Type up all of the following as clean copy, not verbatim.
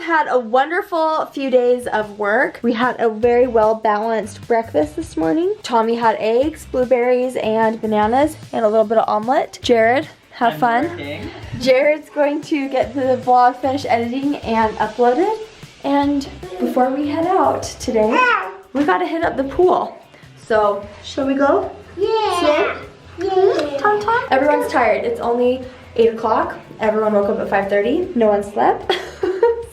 had a wonderful few days of work. We had a very well-balanced breakfast this morning. Tommy had eggs, blueberries, and bananas, and a little bit of omelet. Jared, have fun. Working. Jared's going to get the vlog finished editing and uploaded. And before we head out today, we gotta hit up the pool. So, shall we go? Yeah. Yeah. Tom Tom? Everyone's tired. It's only 8 o'clock. Everyone woke up at 5:30. No one slept.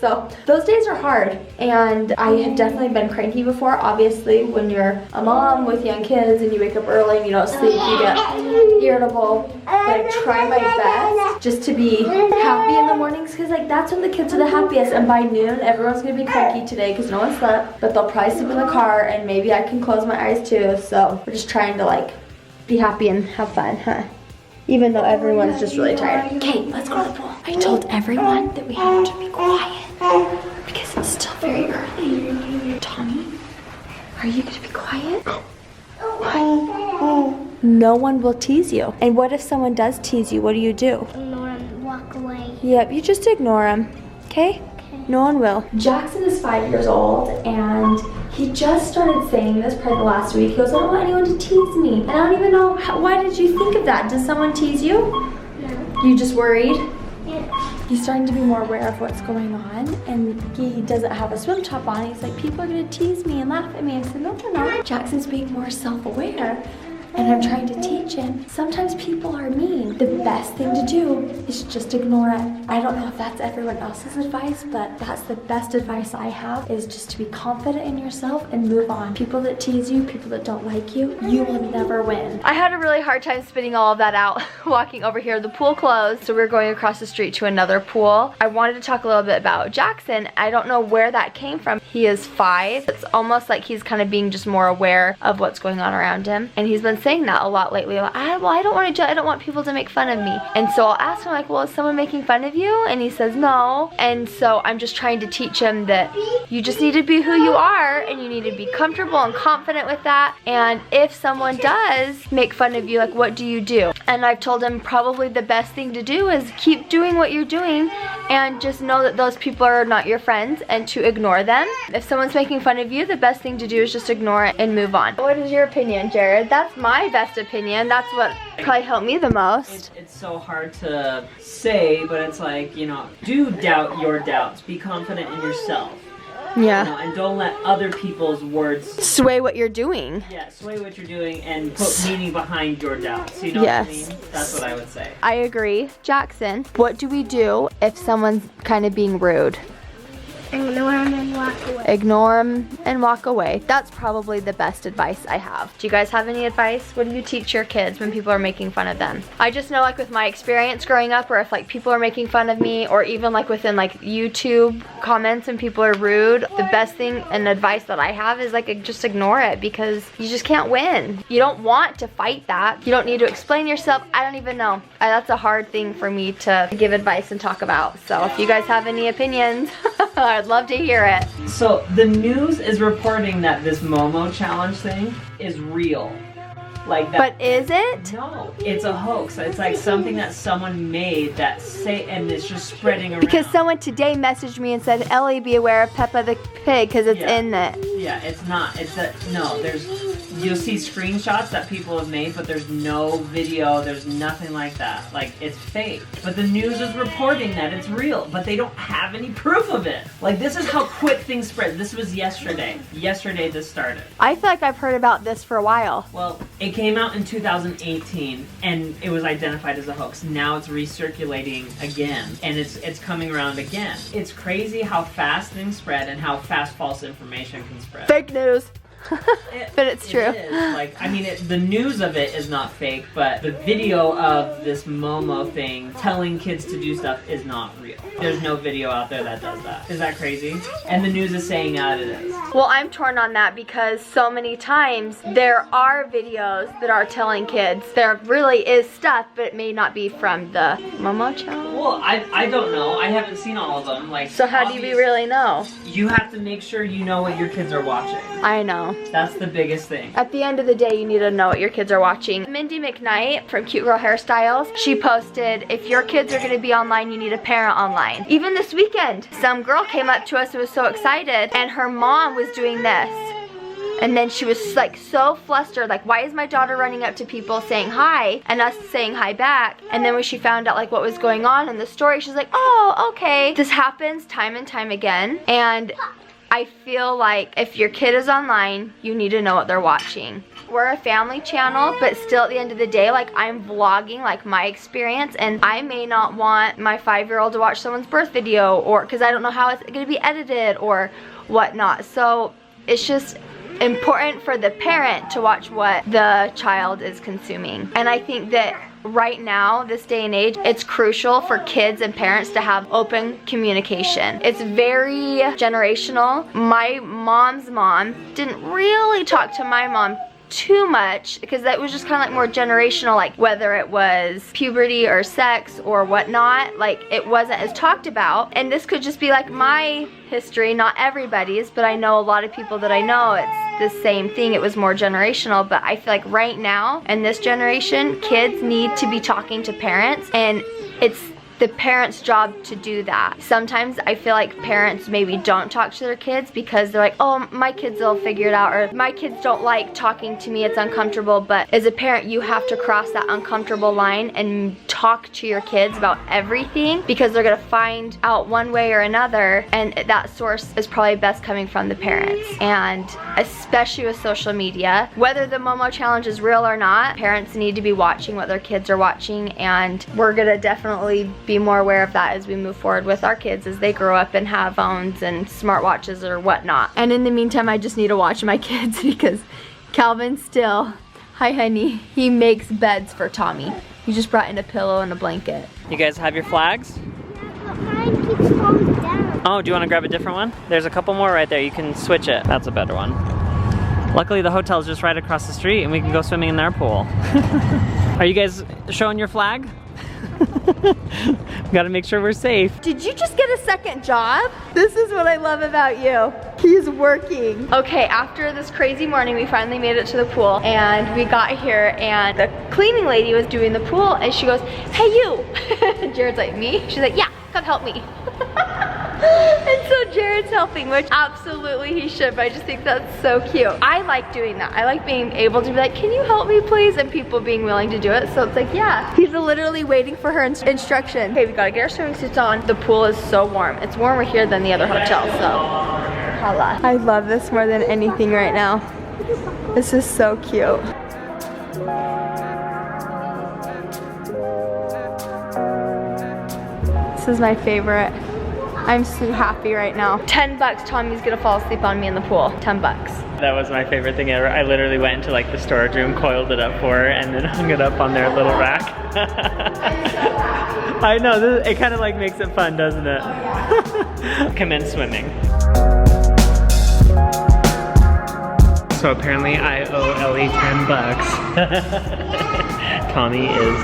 So those days are hard, and I have definitely been cranky before. Obviously, when you're a mom with young kids and you wake up early and you don't sleep, you get irritable. But I try my best just to be happy in the mornings, because like that's when the kids are the happiest. And by noon, everyone's gonna be cranky today because no one slept. But they'll probably sleep in the car, and maybe I can close my eyes too. So we're just trying to like be happy and have fun, huh? Even though everyone's just really tired. Okay, let's go to the pool. I told everyone that we have to be quiet because it's still very early. Tommy, are you gonna be quiet? No one will tease you. And what if someone does tease you? What do you do? Ignore him, walk away. Yep, you just ignore them, okay? No one will. Jackson is 5 years old, and he just started saying this probably last week. He goes, I don't want anyone to tease me. And I don't even know, why did you think of that? Does someone tease you? No. You just worried? Yeah. He's starting to be more aware of what's going on, and he doesn't have a swim top on. He's like, people are gonna tease me and laugh at me. I said, no, they're not. Jackson's being more self-aware. And I'm trying to teach him, sometimes people are mean. The best thing to do is just ignore it. I don't know if that's everyone else's advice, but that's the best advice I have, is just to be confident in yourself and move on. People that tease you, people that don't like you, you will never win. I had a really hard time spitting all of that out walking over here. The pool closed, so we're going across the street to another pool. I wanted to talk a little bit about Jackson. I don't know where that came from. He is 5. It's almost like he's kind of being just more aware of what's going on around him. And he's been saying that a lot lately. Like, I don't want people to make fun of me. And so I'll ask him like, well, is someone making fun of you? And he says no. And so I'm just trying to teach him that you just need to be who you are, and you need to be comfortable and confident with that. And if someone does make fun of you, like, what do you do? And I've told him probably the best thing to do is keep doing what you're doing and just know that those people are not your friends and to ignore them. If someone's making fun of you, the best thing to do is just ignore it and move on. What is your opinion, Jared? That's my best opinion. That's what probably helped me the most. It's so hard to say, but it's like, you know, do doubt your doubts. Be confident in yourself. Yeah. You know, and don't let other people's words sway what you're doing. Yeah, sway what you're doing and put meaning behind your doubts. You know yes. what I mean? That's what I would say. I agree. Jackson, what do we do if someone's kind of being rude? Ignore him and walk away. Ignore him and walk away. That's probably the best advice I have. Do you guys have any advice? What do you teach your kids when people are making fun of them? I just know, like, with my experience growing up, or if like people are making fun of me, or even like within like YouTube comments and people are rude, the best thing and advice that I have is like just ignore it, because you just can't win. You don't want to fight that. You don't need to explain yourself. I don't even know. That's a hard thing for me to give advice and talk about. So if you guys have any opinions, I'd love to hear it. So the news is reporting that this Momo challenge thing is real. Like that. But is it? No, it's a hoax. It's like something that someone made and it's just spreading around. Because someone today messaged me and said, Ellie, be aware of Peppa the Pig because it's in it. Yeah, it's not. You'll see screenshots that people have made, but there's no video, there's nothing like that. Like, it's fake. But the news is reporting that it's real, but they don't have any proof of it. Like, this is how quick things spread. This was yesterday. Yesterday this started. I feel like I've heard about this for a while. Well, it came out in 2018, and it was identified as a hoax. Now it's recirculating again, and it's coming around again. It's crazy how fast things spread and how fast false information can spread. Fake news. But it's true. It is. Like, I mean, the news of it is not fake, but the video of this Momo thing telling kids to do stuff is not real. There's no video out there that does that. Is that crazy? And the news is saying that it is. Well, I'm torn on that because so many times there are videos that are telling kids there really is stuff, but it may not be from the Momo channel. Well, I don't know. I haven't seen all of them. Like, so how do we really know? You have to make sure you know what your kids are watching. I know. know. That's the biggest thing. At the end of the day, you need to know what your kids are watching. Mindy McKnight from Cute Girl Hairstyles, she posted, if your kids are gonna be online, you need a parent online. Even this weekend, some girl came up to us and was so excited, and her mom was doing this. And then she was like so flustered, like, why is my daughter running up to people saying hi and us saying hi back? And then when she found out like what was going on in the story, she's like, oh, okay. This happens time and time again. And I feel like if your kid is online, you need to know what they're watching. We're a family channel, but still at the end of the day, like, I'm vlogging like my experience, and I may not want my 5-year-old to watch someone's birth video, or because I don't know how it's gonna be edited or whatnot. So it's just important for the parent to watch what the child is consuming. And I think that right now, this day and age, it's crucial for kids and parents to have open communication. It's very generational. My mom's mom didn't really talk to my mom too much because that was just kind of like more generational, like whether it was puberty or sex or whatnot, like it wasn't as talked about. And this could just be like my history, not everybody's, but I know a lot of people that I know, it's the same thing. It was more generational, but I feel like right now in this generation, kids need to be talking to parents, and it's the parents' job to do that. Sometimes I feel like parents maybe don't talk to their kids because they're like, oh, my kids will figure it out, or my kids don't like talking to me, it's uncomfortable. But as a parent, you have to cross that uncomfortable line and talk to your kids about everything, because they're gonna find out one way or another, and that source is probably best coming from the parents. And especially with social media, whether the Momo challenge is real or not, parents need to be watching what their kids are watching, and we're gonna definitely be more aware of that as we move forward with our kids as they grow up and have phones and smartwatches or whatnot. And in the meantime, I just need to watch my kids because Calvin still, hi honey, he makes beds for Tommy. He just brought in a pillow and a blanket. You guys have your flags? But mine keeps falling down. Oh, do you want to grab a different one? There's a couple more right there. You can switch it. That's a better one. Luckily, the hotel's just right across the street and we can go swimming in their pool. Are you guys showing your flag? Gotta make sure we're safe. Did you just get a second job? This is what I love about you. He's working. Okay, after this crazy morning, we finally made it to the pool, and we got here, and the cleaning lady was doing the pool, and she goes, hey you. Jared's like, me? She's like, yeah, come help me. And so Jared's helping, which absolutely he should, but I just think that's so cute. I like doing that. I like being able to be like, can you help me please? And people being willing to do it. So it's like, yeah. He's literally waiting for her instruction. Okay, we gotta get our swimming suits on. The pool is so warm. It's warmer here than the other hotel, so holla. I love this more than anything right now. This is so cute. This is my favorite. I'm so happy right now. $10, Tommy's gonna fall asleep on me in the pool. $10. That was my favorite thing ever. I literally went into like the storage room, coiled it up for her, and then hung it up on their little rack. I know, it kind of like makes it fun, doesn't it? Commence swimming. So apparently I owe Ellie $10. Tommy is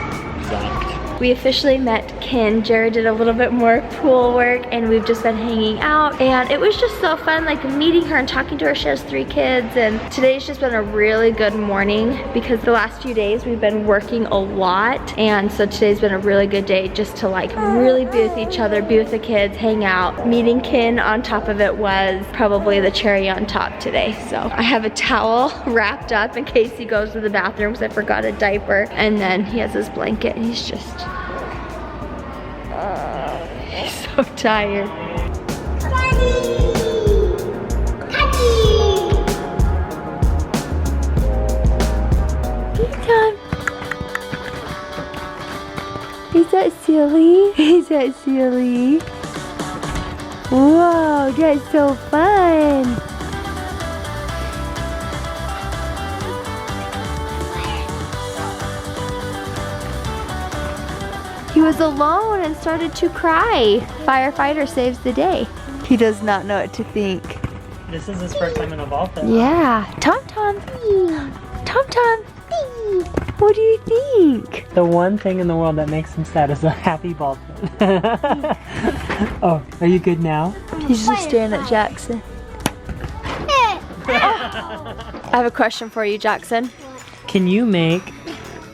zonked. We officially met Ken. Jared did a little bit more pool work, and we've just been hanging out, and it was just so fun, like meeting her and talking to her. She has 3 kids, and today's just been a really good morning because the last few days we've been working a lot, and so today's been a really good day just to like really be with each other, be with the kids, hang out. Meeting Ken on top of it was probably the cherry on top today. So I have a towel wrapped up in case he goes to the bathroom because I forgot a diaper, and then he has his blanket, and he's just he's so tired. Daddy! Daddy! Mecham. Is that silly? Is that silly? Whoa, that's so fun. He was alone and started to cry. Firefighter saves the day. He does not know what to think. This is his first time in a ball pit. Yeah. Tom Tom. Tom Tom. What do you think? The one thing in the world that makes him sad is a happy ball pit. Oh, are you good now? He's just staring at Jackson. Oh. I have a question for you, Jackson. Can you make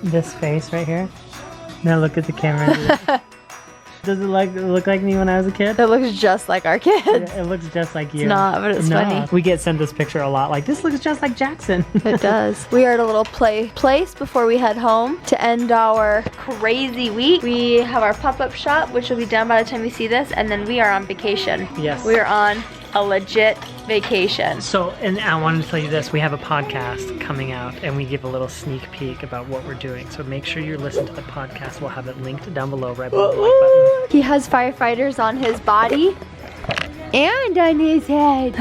this face right here? Now look at the camera. Does it look like me when I was a kid? It looks just like our kids. It looks just like you. It's not, but it's funny. We get sent this picture a lot. Like, this looks just like Jackson. It does. We are at a little place before we head home to end our crazy week. We have our pop-up shop, which will be done by the time you see this, and then we are on vacation. Yes. We are on a legit vacation. So, and I wanted to tell you this, we have a podcast coming out and we give a little sneak peek about what we're doing. So make sure you listen to the podcast. We'll have it linked down below right below the like button. He has firefighters on his body and on his head.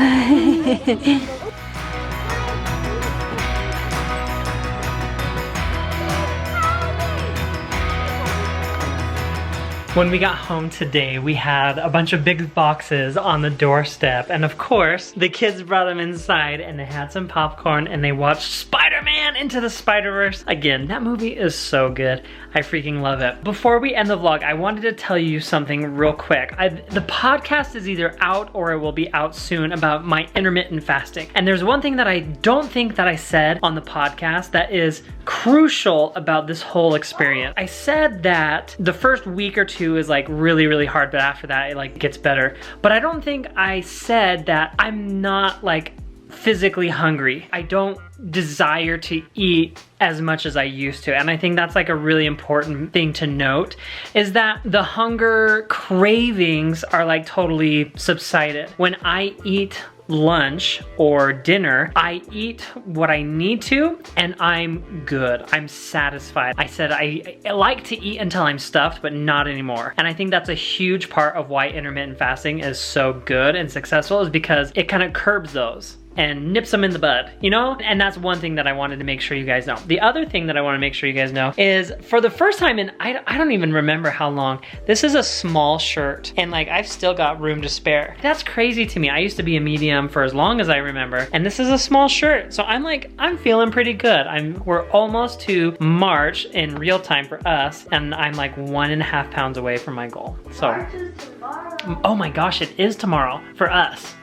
When we got home today, we had a bunch of big boxes on the doorstep. And of course, the kids brought them inside and they had some popcorn and they watched Spider-Man Into the Spider-Verse. Again, that movie is so good. I freaking love it. Before we end the vlog, I wanted to tell you something real quick. The podcast is either out or it will be out soon about my intermittent fasting. And there's one thing that I don't think that I said on the podcast that is crucial about this whole experience. I said that the first week or two is like really hard, but after that it like gets better. But I don't think I said that I'm not like physically hungry. I don't desire to eat as much as I used to. And I think that's like a really important thing to note, is that the hunger cravings are like totally subsided. When I eat lunch or dinner, I eat what I need to and I'm good. I'm satisfied. I said I like to eat until I'm stuffed, but not anymore. And I think that's a huge part of why intermittent fasting is so good and successful, is because it kind of curbs those and nips them in the bud, you know? And that's one thing that I wanted to make sure you guys know. The other thing that I want to make sure you guys know is, for the first time in, I don't even remember how long, this is a small shirt and like I've still got room to spare. That's crazy to me. I used to be a medium for as long as I remember, and this is a small shirt. So I'm feeling pretty good. We're almost to March in real time for us, and I'm like 1.5 pounds away from my goal. So, March is tomorrow. Oh my gosh, it is tomorrow for us.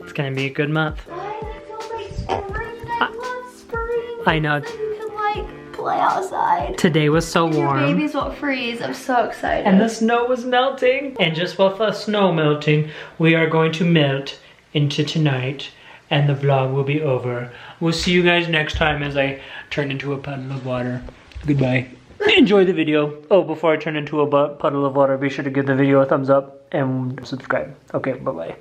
It's gonna be a good month. I love spring. I know. You can like play outside. Today was so warm. Your babies won't freeze. I'm so excited. And the snow was melting. And just with the snow melting, we are going to melt into tonight and the vlog will be over. We'll see you guys next time as I turn into a puddle of water. Goodbye. Enjoy the video. Oh, before I turn into a puddle of water, be sure to give the video a thumbs up and subscribe. Okay, bye-bye.